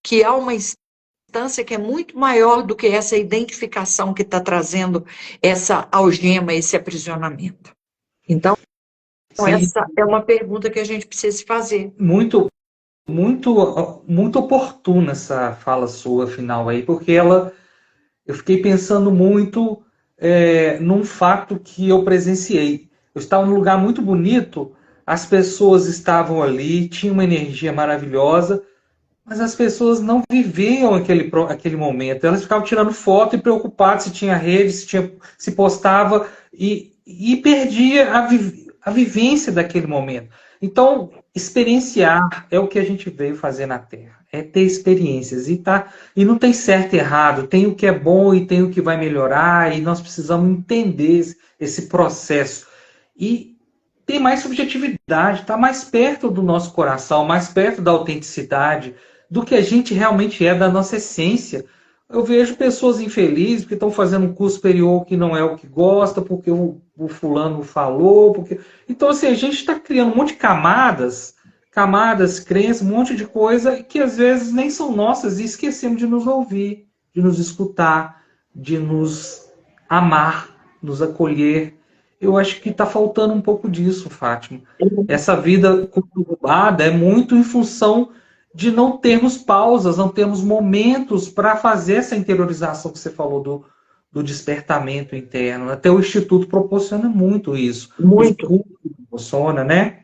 que há uma instância que é muito maior do que essa identificação que está trazendo essa algema, esse aprisionamento? Então, Sim, essa é uma pergunta que a gente precisa se fazer. muito, muito oportuna essa fala sua final aí, porque eu fiquei pensando muito num fato que eu presenciei. Eu estava num lugar muito bonito, as pessoas estavam ali, tinha uma energia maravilhosa, mas as pessoas não viviam aquele momento. Elas ficavam tirando foto e preocupadas se tinha rede, se postava e perdia a vivência daquele momento. Então, experienciar é o que a gente veio fazer na Terra. É ter experiências. E não tem certo e errado. Tem o que é bom e tem o que vai melhorar. E nós precisamos entender esse processo. E ter mais subjetividade, estar mais perto do nosso coração, mais perto da autenticidade, do que a gente realmente é, da nossa essência. Eu vejo pessoas infelizes que estão fazendo um curso superior que não é o que gosta, porque o fulano falou. Então, assim, a gente está criando um monte de camadas, crenças, um monte de coisa que às vezes nem são nossas e esquecemos de nos ouvir, de nos escutar, de nos amar, nos acolher. Eu acho que está faltando um pouco disso, Fátima. Essa vida conturbada é muito em função de não termos pausas, não termos momentos para fazer essa interiorização que você falou do despertamento interno. Até o Instituto proporciona muito isso. Os Muito. cursos proporciona, né?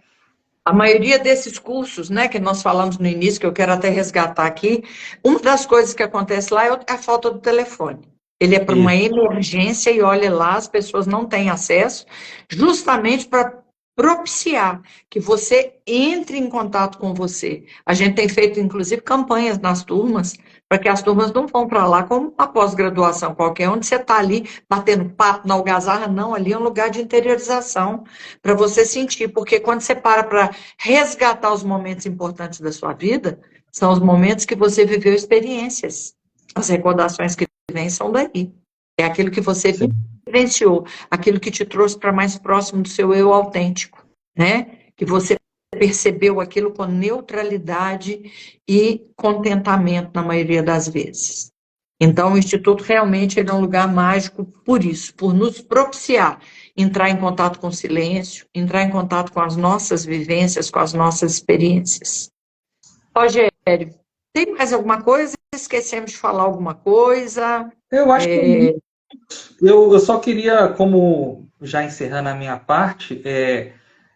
A maioria desses cursos, né, que nós falamos no início, que eu quero até resgatar aqui, uma das coisas que acontece lá é a falta do telefone. Ele é para uma Isso. emergência e olha lá, as pessoas não têm acesso, justamente para propiciar que você entre em contato com você. A gente tem feito, inclusive, campanhas nas turmas, para que as turmas não vão para lá como uma pós-graduação qualquer, onde você está ali batendo papo na algazarra, não, ali é um lugar de interiorização, para você sentir, porque quando você para resgatar os momentos importantes da sua vida, são os momentos que você viveu experiências. As recordações que vêm são daí. É aquilo que você Sim. vivenciou, aquilo que te trouxe para mais próximo do seu eu autêntico, né? Que você percebeu aquilo com neutralidade e contentamento na maioria das vezes. Então, o Instituto realmente é um lugar mágico por isso, por nos propiciar entrar em contato com o silêncio, entrar em contato com as nossas vivências, com as nossas experiências. Rogério, tem mais alguma coisa? Esquecemos de falar alguma coisa? Eu acho que eu só queria, como já encerrando a minha parte,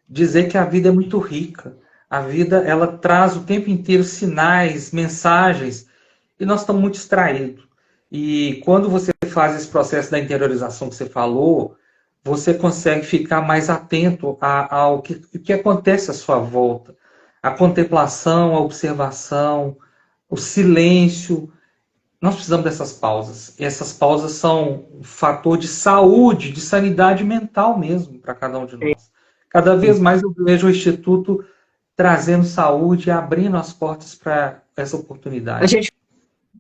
dizer que a vida é muito rica. A vida, ela traz o tempo inteiro sinais, mensagens, e nós estamos muito distraídos. E quando você faz esse processo da interiorização que você falou, você consegue ficar mais atento ao que acontece à sua volta. A contemplação, a observação, o silêncio. Nós precisamos dessas pausas. E essas pausas são um fator de saúde, de sanidade mental mesmo para cada um de nós. Cada vez mais eu vejo o Instituto trazendo saúde e abrindo as portas para essa A oportunidade. gente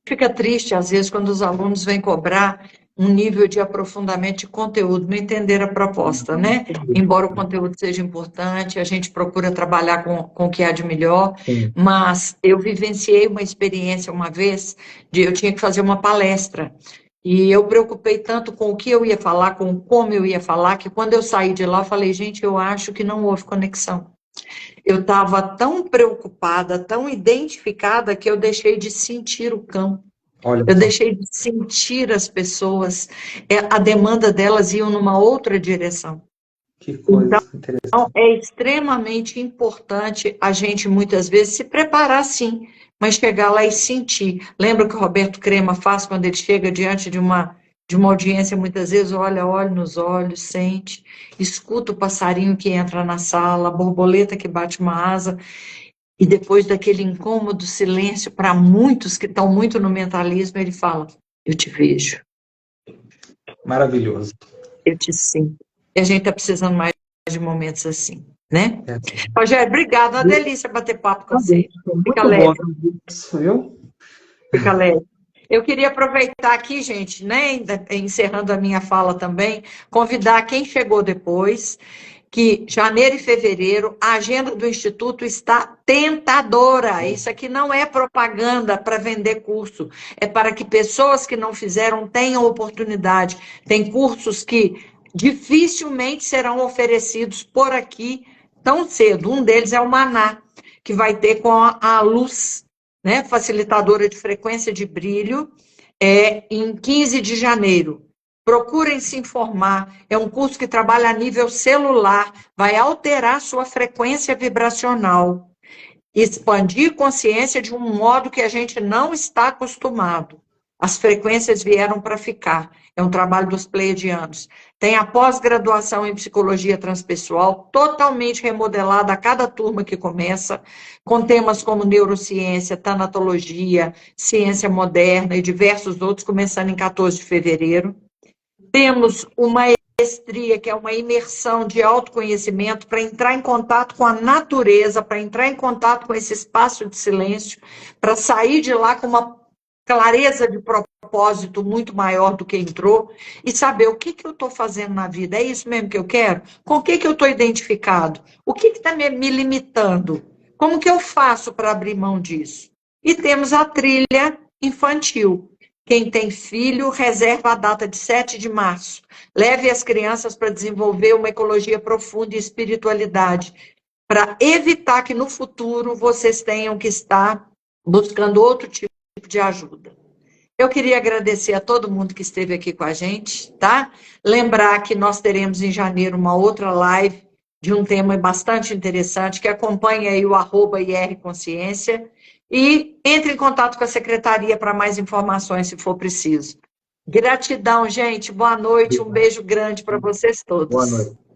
fica triste, às vezes, quando os alunos vêm cobrar um nível de aprofundamento de conteúdo, não entender a proposta, né? Embora o conteúdo seja importante, a gente procura trabalhar com o que há de melhor, Sim. mas eu vivenciei uma experiência uma vez, eu tinha que fazer uma palestra, e eu preocupei tanto com o que eu ia falar, com como eu ia falar, que quando eu saí de lá, eu falei, gente, eu acho que não houve conexão. Eu estava tão preocupada, tão identificada, que eu deixei de sentir o campo. Olha Eu só, deixei de sentir as pessoas, a demanda delas ia numa outra direção. que Então, coisa interessante. é extremamente importante a gente, muitas vezes, se preparar, sim, mas chegar lá e sentir. Lembra o que o Roberto Crema faz quando ele chega diante de uma audiência, muitas vezes, olha nos olhos, sente, escuta o passarinho que entra na sala, a borboleta que bate uma asa, e depois daquele incômodo silêncio, para muitos que estão muito no mentalismo, ele fala, eu te vejo, Maravilhoso. eu te sinto. E a gente está precisando mais de momentos assim. né? É. Rogério, obrigado, uma delícia bater papo com você. Fica Muito leve. bom, viu? Fica leve. Eu queria aproveitar aqui, gente, né, encerrando a minha fala também, convidar quem chegou depois, que janeiro e fevereiro, a agenda do Instituto está tentadora. Isso aqui não é propaganda para vender curso, é para que pessoas que não fizeram tenham oportunidade. Tem cursos que dificilmente serão oferecidos por aqui tão cedo. Um deles é o Maná, que vai ter com a Luz, né, facilitadora de frequência de brilho, em 15 de janeiro. Procurem se informar. É um curso que trabalha a nível celular, vai alterar sua frequência vibracional, expandir consciência de um modo que a gente não está acostumado. As frequências vieram para ficar. É um trabalho dos pleiadianos. Tem a pós-graduação em psicologia transpessoal, totalmente remodelada a cada turma que começa, com temas como neurociência, tanatologia, ciência moderna e diversos outros, começando em 14 de fevereiro. Temos uma maestria, que é uma imersão de autoconhecimento para entrar em contato com a natureza, para entrar em contato com esse espaço de silêncio, para sair de lá com uma clareza de propósito muito maior do que entrou e saber o que eu estou fazendo na vida. É isso mesmo que eu quero? Com o que eu estou identificado? O que está me limitando? Como que eu faço para abrir mão disso? E temos a trilha infantil. Quem tem filho, reserva a data de 7 de março. Leve as crianças para desenvolver uma ecologia profunda e espiritualidade, para evitar que no futuro vocês tenham que estar buscando outro tipo de ajuda. Eu queria agradecer a todo mundo que esteve aqui com a gente, tá? Lembrar que nós teremos em janeiro uma outra live de um tema bastante interessante, que acompanha aí o @IRConsciência, e entre em contato com a secretaria para mais informações, se for preciso. Gratidão, gente. Boa noite. Um beijo grande para vocês todos. Boa noite.